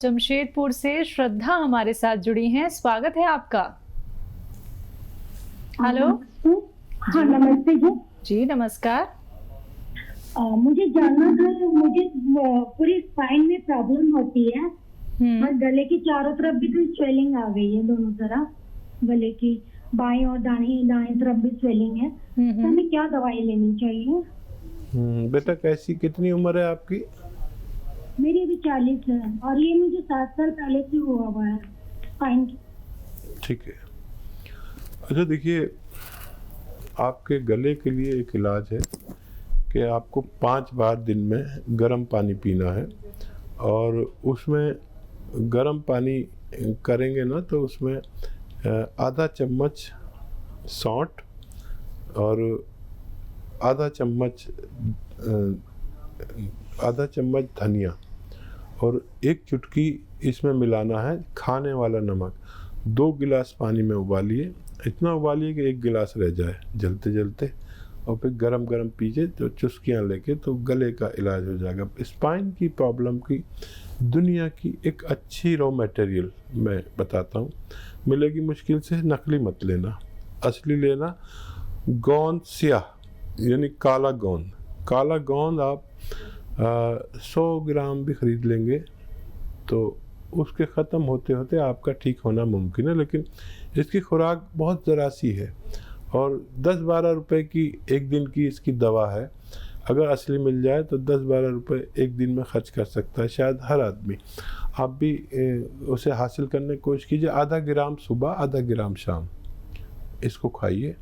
जमशेदपुर से श्रद्धा हमारे साथ जुड़ी हैं। स्वागत है आपका। हेलो। हाँ नमस्ते जी। जी नमस्कार। मुझे जानना था, मुझे पूरी स्पाइन में प्रॉब्लम होती है और गले की चारों तरफ भी तो स्वेलिंग आ गई है, दोनों तरफ गले की बाएं और दाएं तरफ भी स्वेलिंग है। तो हमें क्या दवाई लेनी चाहिए? बेटा कैसी कितनी उम्र है आपकी? मेरी अभी 40 है और ये मुझे 7 साल पहले से हुआ है स्पाइन की। ठीक है। अच्छा देखिए, आपके गले के लिए एक इलाज है कि आपको 5 बार दिन में गर्म पानी पीना है और उसमें गर्म पानी करेंगे ना तो उसमें आधा चम्मच सौंठ और आधा चम्मच धनिया और एक चुटकी इसमें मिलाना है खाने वाला नमक। 2 गिलास पानी में उबालिए, इतना उबालिए कि 1 गिलास रह जाए जलते जलते, और फिर गरम गरम पीजिए तो चुस्कियाँ लेके, तो गले का इलाज हो जाएगा। स्पाइन की प्रॉब्लम की दुनिया की एक अच्छी रॉ मटेरियल मैं बताता हूँ, मिलेगी मुश्किल से, नकली मत लेना, असली लेना। गोंद स्याह यानी काला गोंद, काला गोंद आप 100 ग्राम भी ख़रीद लेंगे तो उसके ख़त्म होते होते आपका ठीक होना मुमकिन है, लेकिन इसकी खुराक बहुत ज़रा सी है और 10-12 रुपए की एक दिन की इसकी दवा है। अगर असली मिल जाए तो 10-12 रुपए एक दिन में खर्च कर सकता है शायद हर आदमी। आप भी उसे हासिल करने की कोशिश कीजिए। आधा ग्राम सुबह, आधा ग्राम शाम इसको खाइए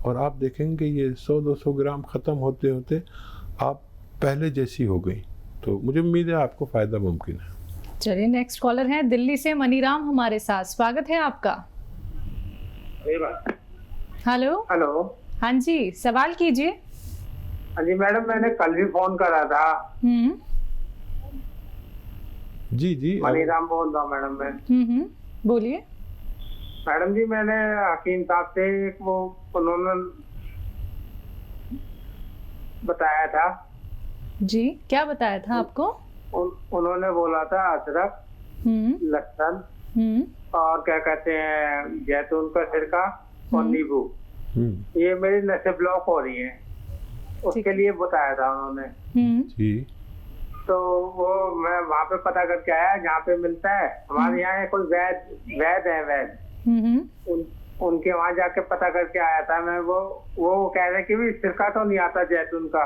और आप देखेंगे ये 100-200 ग्राम ख़त्म होते होते आप पहले जैसी हो गई। तो मुझे उम्मीद है आपको फ़ायदा मुमकिन है। चलिए नेक्स्ट कॉलर हैं दिल्ली से मनीराम हमारे साथ। स्वागत है आपका। हेलो। हेलो। हाँ जी, सवाल कीजिए। हाँ जी मैडम, मैंने कल भी फोन करा था। जी जी मनीराम बोल रहा हूँ मैडम मैं। बोलिए। मैडम जी, मैंने हकीम साहब से वो उन्होंने बताया था। जी, क्या बताया था आपको? उन्होंने बोला था अदरक, लहसुन और क्या कहते हैं जैतून का सिरका और नींबू। ये मेरी नसें ब्लॉक हो रही हैं, उसके लिए बताया था उन्होंने। जी। तो वो मैं वहाँ पे पता करके आया जहाँ पे मिलता है। हमारे यहाँ कोई वैद है उनके वहाँ जाके पता करके आया था मैं। वो कह रहे कि भी सिरका तो नहीं आता जैतून का।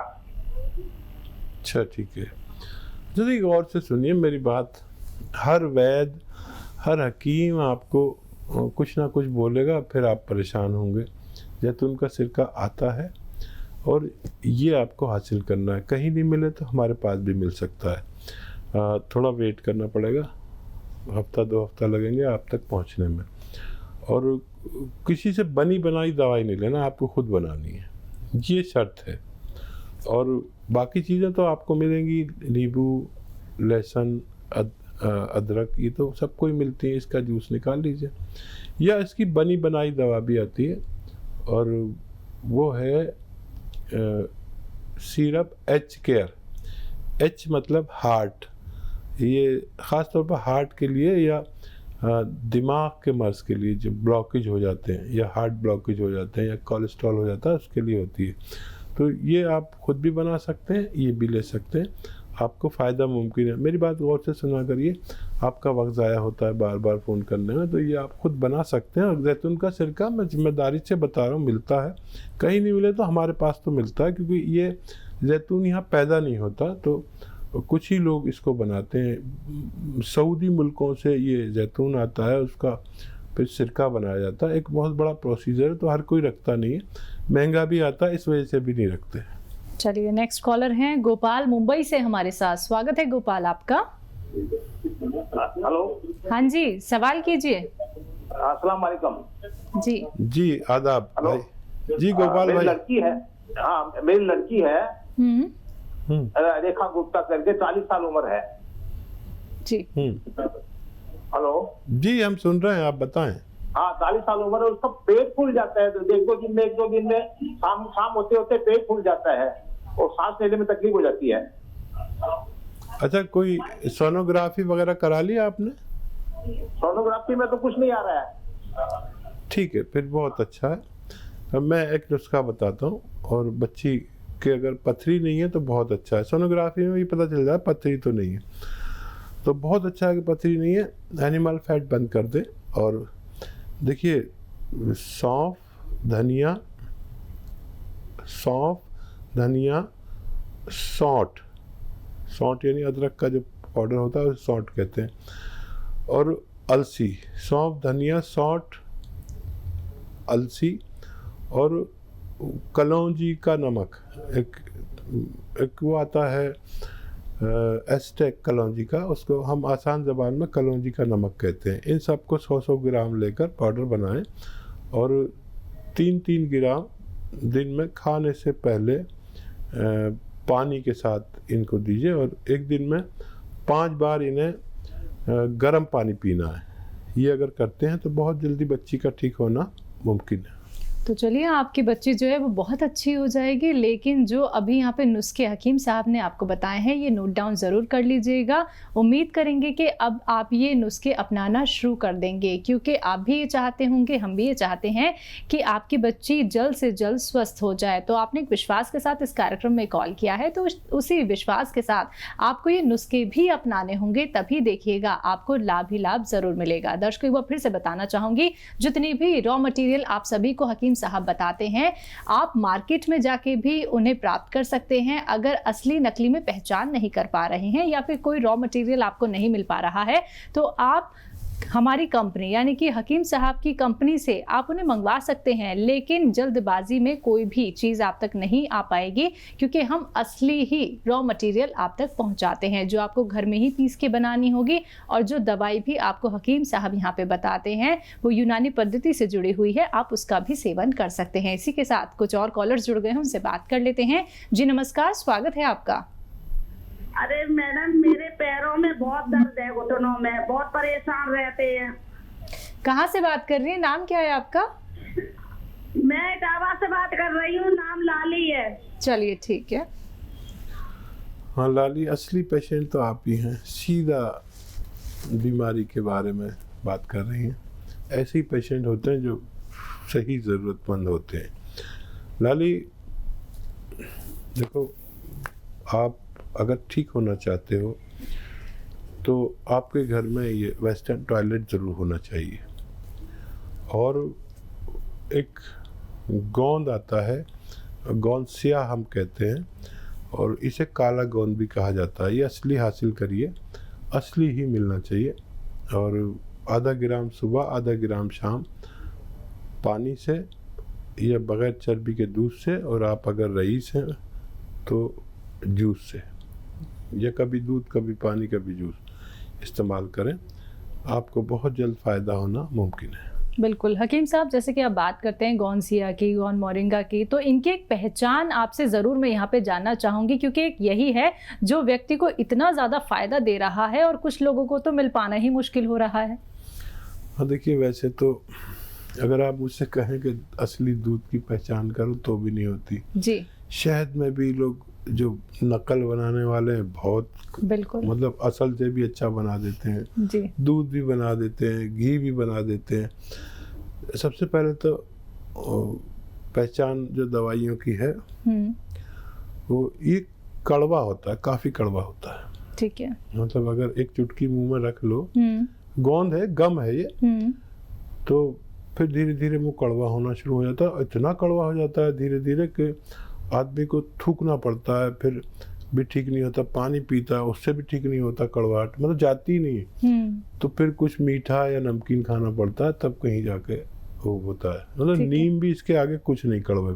अच्छा ठीक है। जल्दी गौर से सुनिए मेरी बात। हर वैद, हर हकीम आपको कुछ ना कुछ बोलेगा, फिर आप परेशान होंगे। जैतून का सिरका आता है और ये आपको हासिल करना है। कहीं नहीं मिले तो हमारे पास भी मिल सकता है। थोड़ा वेट करना पड़ेगा, हफ्ता 2 हफ्ता लगेंगे आप तक पहुंचने में। और किसी से बनी बनाई दवाई नहीं लेना, आपको खुद बनानी है, ये शर्त है। और बाकी चीज़ें तो आपको मिलेंगी, नींबू, लहसुन, अदरक, ये तो सबको ही मिलती है। इसका जूस निकाल लीजिए, या इसकी बनी बनाई दवा भी आती है और वो है सिरप एच केयर। एच मतलब हार्ट, ये ख़ास तौर पर हार्ट के लिए या दिमाग के मर्ज़ के लिए, जो ब्लॉकेज हो जाते हैं या हार्ट ब्लॉकेज हो जाते हैं या कोलेस्ट्रॉल हो जाता है, उसके लिए होती है। तो ये आप खुद भी बना सकते हैं, ये भी ले सकते हैं, आपको फ़ायदा मुमकिन है। मेरी बात गौर से सुना करिए, आपका वक्त ज़ाया होता है बार बार फ़ोन करने में, तो ये आप खुद बना सकते हैं। और जैतून का सिरका मैं जिम्मेदारी से बता रहा हूँ, मिलता है। कहीं नहीं मिले तो हमारे पास तो मिलता है, क्योंकि ये जैतून यहाँ पैदा नहीं होता, तो कुछ ही लोग इसको बनाते हैं। सऊदी मुल्कों से ये जैतून आता है, उसका फिर सिरका बनाया जाता है। एक बहुत बड़ा प्रोसीजर है, तो हर कोई रखता नहीं है, महंगा भी आता है, इस वजह से भी नहीं रखते। चलिए नेक्स्ट कॉलर हैं गोपाल मुंबई से हमारे साथ। स्वागत है गोपाल आपका। हेलो। हाँ जी, सवाल कीजिए। अस्सलाम वालेकुम। जी आदाब भाई। जी गोपाल भाई। मेरी लड़की है, हाँ मेरी लड़की है रेखा गुप्ता करके, 40 साल उम्र है जी। हेलो जी, हम सुन रहे हैं, आप बताएं। हाँ 40 साल उम्र है, उसका पेट फूल जाता है। तो एक दो दिन में शाम होते होते पेट फूल जाता है और सांस लेने में तकलीफ हो जाती है। अच्छा, कोई सोनोग्राफी वगैरह करा लिया आपने? सोनोग्राफी में तो कुछ नहीं आ रहा है। ठीक है, फिर बहुत अच्छा है। अब मैं एक नुस्खा बताता हूँ, और बच्ची के अगर पथरी नहीं है तो बहुत अच्छा है। सोनोग्राफी में भी पता चल जाए पथरी तो नहीं है, तो बहुत अच्छा है कि पथरी नहीं है। एनिमल फैट बंद कर दे। और देखिए, सौंफ, धनिया, सौंठ यानी अदरक का जो पाउडर होता है उसे सौंठ कहते हैं, और अलसी, सौंफ, धनिया, सौंठ, अलसी और कलौंजी का नमक। एक वो आता है एस्टेक कलौंजी का, उसको हम आसान ज़बान में कलौंजी का नमक कहते हैं। इन सबको 100-100 ग्राम लेकर पाउडर बनाएं, और 3-3 ग्राम दिन में खाने से पहले पानी के साथ इनको दीजिए, और एक दिन में 5 बार इन्हें गर्म पानी पीना है। ये अगर करते हैं तो बहुत जल्दी बच्ची का ठीक होना मुमकिन है। तो चलिए, आपकी बच्ची जो है वो बहुत अच्छी हो जाएगी। लेकिन जो अभी यहाँ पे नुस्खे हकीम साहब ने आपको बताए हैं, ये नोट डाउन ज़रूर कर लीजिएगा। उम्मीद करेंगे कि अब आप ये नुस्खे अपनाना शुरू कर देंगे, क्योंकि आप भी ये चाहते होंगे, हम भी ये चाहते हैं कि आपकी बच्ची जल्द से जल्द स्वस्थ हो जाए। तो आपने एक विश्वास के साथ इस कार्यक्रम में कॉल किया है, तो उसी विश्वास के साथ आपको ये नुस्खे भी अपनाने होंगे, तभी देखिएगा आपको लाभ ही लाभ ज़रूर मिलेगा। दर्शकों, एक बार फिर से बताना चाहूँगी, जितनी भी रॉ मटीरियल आप सभी को हकीम साहब बताते हैं, आप मार्केट में जाके भी उन्हें प्राप्त कर सकते हैं। अगर असली नकली में पहचान नहीं कर पा रहे हैं, या फिर कोई रॉ मटेरियल आपको नहीं मिल पा रहा है, तो आप हमारी कंपनी यानी कि हकीम साहब की कंपनी से आप उन्हें मंगवा सकते हैं। लेकिन जल्दबाजी में कोई भी चीज़ आप तक नहीं आ पाएगी, क्योंकि हम असली ही रॉ मटेरियल आप तक पहुंचाते हैं, जो आपको घर में ही पीस के बनानी होगी। और जो दवाई भी आपको हकीम साहब यहाँ पे बताते हैं, वो यूनानी पद्धति से जुड़ी हुई है, आप उसका भी सेवन कर सकते हैं। इसी के साथ कुछ और कॉलर्स जुड़ गए हैं, उनसे बात कर लेते हैं। जी नमस्कार, स्वागत है आपका। अरे मैडम, मेरे पैरों में बहुत दर्द है, घुटनों में, बहुत परेशान रहते हैं। कहाँ से बात कर रही है? नाम क्या है आपका? मैं इटावा से बात कर रही हूँ, नाम लाली है। चलिए ठीक है। हाँ लाली, असली पेशेंट तो आप ही हैं, सीधा बीमारी के बारे में बात कर रही हैं। ऐसे ही पेशेंट होते हैं जो सही ज़रूरतमंद होते हैं। लाली देखो, आप अगर ठीक होना चाहते हो तो आपके घर में ये वेस्टर्न टॉयलेट ज़रूर होना चाहिए। और एक गोंद आता है, गोंद स्याह हम कहते हैं, और इसे काला गोंद भी कहा जाता है। ये असली हासिल करिए, असली ही मिलना चाहिए। और आधा ग्राम सुबह, आधा ग्राम शाम, पानी से या बग़ैर चर्बी के दूध से, और आप अगर रईस हैं तो जूस से, या कभी दूध, कभी पानी, कभी जूस इस्तेमाल करें। आपको बहुत जल्द फ़ायदा होना मुमकिन है। बिल्कुल हकीम साहब, जैसे कि आप बात करते हैं गोंसिया की, गोन मोरिंगा की, तो इनकी एक पहचान आपसे ज़रूर मैं यहाँ पे जानना चाहूँगी, क्योंकि एक यही है जो व्यक्ति को इतना ज़्यादा फ़ायदा दे रहा है, और कुछ लोगों को तो मिल पाना ही मुश्किल हो रहा है। हाँ देखिए, वैसे तो अगर आप मुझसे कहें कि असली दूध की पहचान करो तो भी नहीं होती जी। शहद में भी लोग जो नकल बनाने वाले हैं, बहुत बिल्कुल, मतलब असल से भी अच्छा बना देते हैं जी। दूध भी बना देते हैं, घी भी बना देते हैं। सबसे पहले तो पहचान जो दवाइयों की है वो ये कड़वा होता है, काफ़ी कड़वा होता है। ठीक है। मतलब अगर एक चुटकी मुंह में रख लो, गोंद है, गम है ये, तो फिर धीरे धीरे मुंह कड़वा होना शुरू हो जाता है। इतना कड़वा हो जाता है धीरे धीरे कि आदमी को थूकना पड़ता है, फिर भी ठीक नहीं होता। पानी पीता है, उससे भी ठीक नहीं होता, कड़वाहट मतलब जाती नहीं। तो फिर कुछ मीठा या नमकीन खाना पड़ता है, तब कहीं जाके वो होता है। मतलब नीम भी इसके आगे कुछ नहीं कड़वे,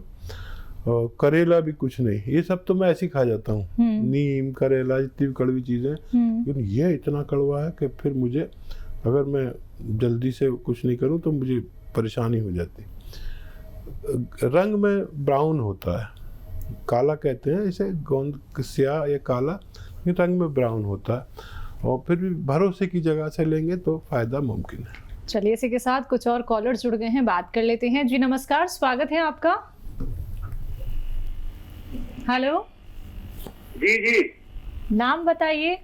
और करेला भी कुछ नहीं। ये सब तो मैं ऐसे ही खा जाता हूँ, नीम, करेला, जितनी भी कड़वी चीज़ें, लेकिन ये इतना कड़वा है कि फिर मुझे, अगर मैं जल्दी से कुछ नहीं करूँ तो मुझे परेशानी हो जाती। रंग में ब्राउन होता है, काला कहते हैं इसे, गोंद स्याह या काला, ये रंग में ब्राउन होता है। और फिर भी भरोसे की जगह से लेंगे तो फ़ायदा मुमकिन है। चलिए, इसी के साथ कुछ और कॉलर्स जुड़ गए हैं, बात कर लेते हैं। जी नमस्कार, स्वागत है आपका। हेलो जी जी, नाम बताइए।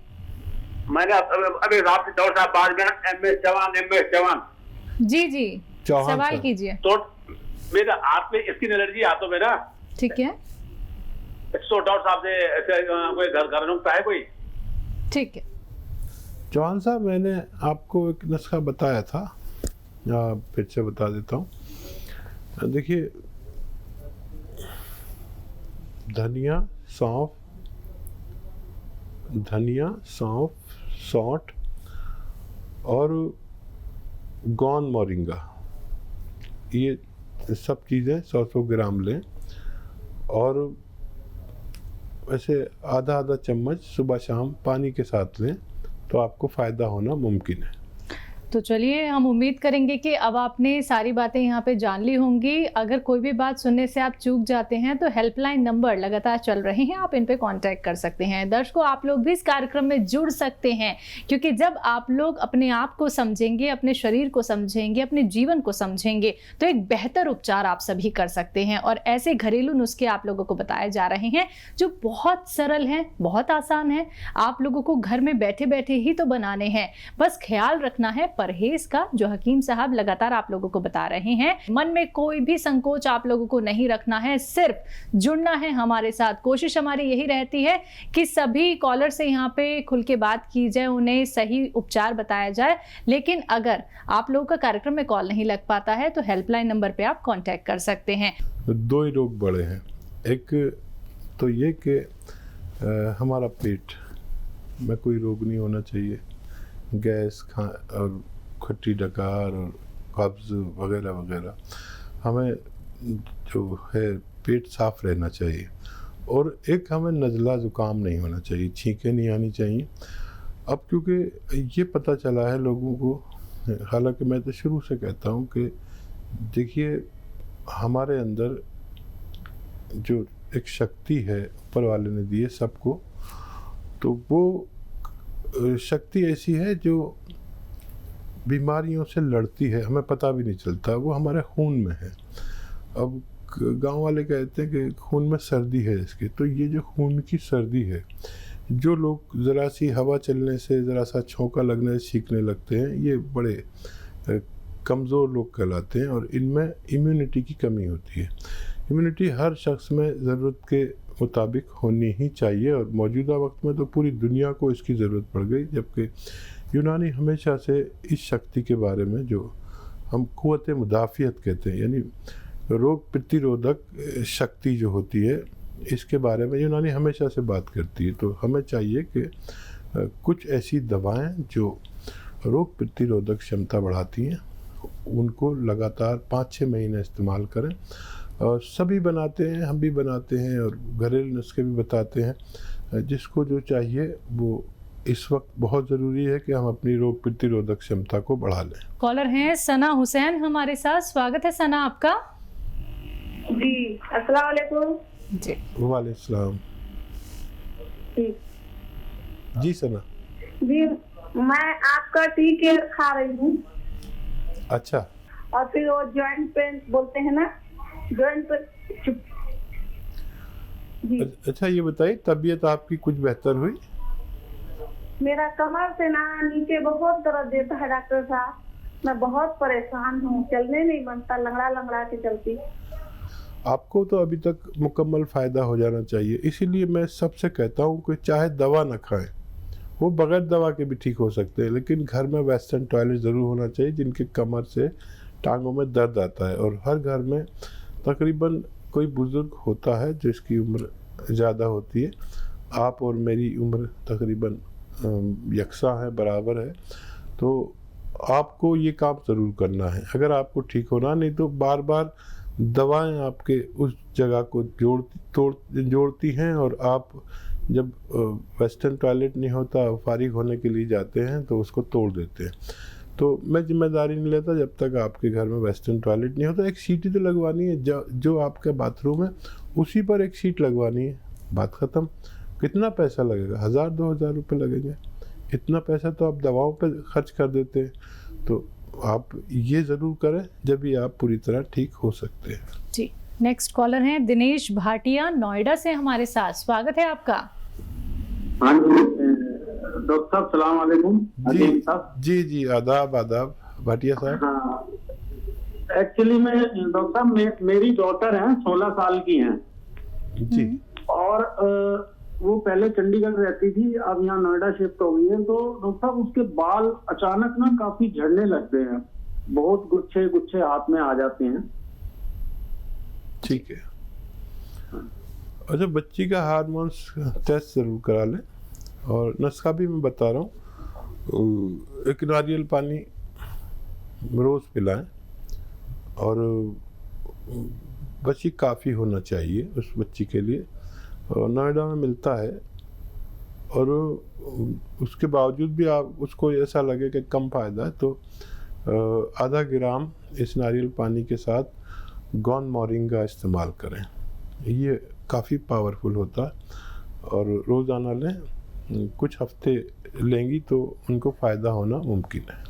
मैंने अभी रात डॉक्टर साहब बाद में MS चौहान जी जी चौहान सवाल साहब। कीजिए। तो मेरा हाथ में स्किन एलर्जी हाथों में ना, ठीक है तो डॉक्टर साहब से ऐसे कोई घर नुस्खा है कोई? ठीक है। चौहान साहब, मैंने आपको एक नुस्खा बताया था, फिर से बता देता हूँ। देखिए, धनिया, सौंफ, सौंठ और गौन मोरिंगा, ये सब चीज़ें 100 ग्राम लें और वैसे आधा चम्मच सुबह शाम पानी के साथ लें तो आपको फ़ायदा होना मुमकिन है। तो चलिए, हम उम्मीद करेंगे कि अब आपने सारी बातें यहाँ पे जान ली होंगी। अगर कोई भी बात सुनने से आप चूक जाते हैं तो हेल्पलाइन नंबर लगातार चल रहे हैं, आप इन पे कांटेक्ट कर सकते हैं। दर्शकों, आप लोग भी इस कार्यक्रम में जुड़ सकते हैं, क्योंकि जब आप लोग अपने आप को समझेंगे, अपने शरीर को समझेंगे, अपने जीवन को समझेंगे, तो एक बेहतर उपचार आप सभी कर सकते हैं। और ऐसे घरेलू नुस्खे आप लोगों को बताए जा रहे हैं जो बहुत सरल हैं, बहुत आसान है, आप लोगों को घर में बैठे बैठे ही तो बनाने हैं। बस ख्याल रखना है परहेज का, जो हकीम साहब लगातार आप लोगों को बता रहे हैं। मन में कोई भी संकोच आप लोगों को नहीं रखना है, सिर्फ जुड़ना है हमारे साथ। कोशिश हमारी यही रहती है कि सभी कॉलर से यहाँ पे खुल के बात की जाए, उन्हें सही उपचार बताया जाए। लेकिन अगर आप लोगों का कार्यक्रम में कॉल नहीं लग पाता है तो हेल्पलाइन नंबर पे आप कांटेक्ट कर सकते हैं। दो ही रोग बड़े हैं, एक तो ये कि हमारा पेट में कोई रोग नहीं होना चाहिए, गैस और खट्टी डकार और कब्ज वगैरह वगैरह, हमें जो है पेट साफ रहना चाहिए। और एक हमें नज़ला ज़ुकाम नहीं होना चाहिए, छींकें नहीं आनी चाहिए। अब क्योंकि ये पता चला है लोगों को, हालांकि मैं तो शुरू से कहता हूँ कि देखिए, हमारे अंदर जो एक शक्ति है ऊपर वाले ने दी है सबको, तो वो शक्ति ऐसी है जो बीमारियों से लड़ती है, हमें पता भी नहीं चलता, वो हमारे खून में है। अब गांव वाले कहते हैं कि खून में सर्दी है इसके, तो ये जो खून की सर्दी है, जो लोग ज़रा सी हवा चलने से, ज़रा सा छौंका लगने से सीखने लगते हैं, ये बड़े कमज़ोर लोग कहलाते हैं और इनमें इम्यूनिटी की कमी होती है। इम्यूनिटी हर शख्स में ज़रूरत के मुताबिक होनी ही चाहिए और मौजूदा वक्त में तो पूरी दुनिया को इसकी ज़रूरत पड़ गई, जबकि यूनानी हमेशा से इस शक्ति के बारे में, जो हम क़ुव्वत मुदाफ़ियत कहते हैं, यानी रोग प्रतिरोधक शक्ति जो होती है, इसके बारे में यूनानी हमेशा से बात करती है। तो हमें चाहिए कि कुछ ऐसी दवाएं जो रोग प्रतिरोधक क्षमता बढ़ाती हैं, उनको लगातार 5-6 महीने इस्तेमाल करें। और सभी बनाते हैं, हम भी बनाते हैं और घरेलू नुस्खे भी बताते हैं। जिसको जो चाहिए वो, इस वक्त बहुत ज़रूरी है कि हम अपनी रोग प्रतिरोधक क्षमता को बढ़ा लें। कॉलर हैं सना हुसैन हमारे साथ, स्वागत है सना आपका। जी, अस्सलाम वालेकुम। जी वालेकुम सलाम। जी सना। जी, मैं आपका टी केयर खा रही हूँ। अच्छा। और फिर वो जॉइंट पेन बोलते हैं ना, जॉइंट पेन। जी। अच्छा, ये बताइए, तबीयत आपकी कुछ बेहतर हुई? मेरा कमर से ना नीचे बहुत दर्द देता है डॉक्टर साहब, मैं बहुत परेशान हूँ, चलने नहीं बनता, लंगड़ा लंगड़ा के चलती। आपको तो अभी तक मुकम्मल फ़ायदा हो जाना चाहिए, इसीलिए मैं सबसे कहता हूँ कि चाहे दवा न खाएं, वो बगैर दवा के भी ठीक हो सकते हैं, लेकिन घर में वेस्टर्न टॉयलेट ज़रूर होना चाहिए जिनके कमर से टांगों में दर्द आता है। और हर घर में तकरीबन कोई बुज़ुर्ग होता है जिसकी उम्र ज़्यादा होती है। आप और मेरी उम्र तकरीबन यकसा है, बराबर है, तो आपको ये काम ज़रूर करना है अगर आपको ठीक होना। नहीं तो बार बार दवाएं आपके उस जगह को जोड़ती हैं और आप जब वेस्टर्न टॉयलेट नहीं होता, फारिग होने के लिए जाते हैं, तो उसको तोड़ देते हैं। तो मैं जिम्मेदारी नहीं लेता जब तक आपके घर में वेस्टर्न टॉयलेट नहीं होता। एक सीट ही तो लगवानी है, जो आपका बाथरूम है उसी पर एक सीट लगवानी है, बात ख़त्म। कितना पैसा लगेगा? 1000-2000 रुपये लगेंगे। इतना पैसा तो आप दवाओं पे खर्च कर देते हैं। तो आप ये ज़रूर करें जब भी आप पूरी तरह ठीक हो सकते हैं। जी, नेक्स्ट कॉलर हैं दिनेश भाटिया नोएडा से हमारे साथ, स्वागत है आपका। हाँ जी, डॉक्टर साहब सलाम वालेकुम। जी अजीम साहब। जी आदाब आदाब भाटिया साहब। हाँ, एक्चुअली मैं डॉक्टर साहब मेरी डॉटर है 16 साल की हैं जी। और वो पहले चंडीगढ़ रहती थी, अब यहाँ नोएडा शिफ्ट हो गई है। तो डॉक्टर साहब उसके बाल अचानक ना काफी झड़ने लगते हैं, बहुत गुच्छे गुच्छे हाथ में आ जाते हैं। ठीक है, अच्छा बच्ची का हार्मोन्स टेस्ट जरूर करा लें, और नुस्खा भी मैं बता रहा हूँ। एक नारियल पानी रोज़ पिलाएं, और बच्ची काफ़ी होना चाहिए उस बच्ची के लिए, और नोएडा में मिलता है। और उसके बावजूद भी आप उसको ऐसा लगे कि कम फ़ायदा है तो आधा ग्राम इस नारियल पानी के साथ गौन मोरिंगा इस्तेमाल करें, ये काफ़ी पावरफुल होता है। और रोज़ाना लें, कुछ हफ्ते लेंगी तो उनको फ़ायदा होना मुमकिन है।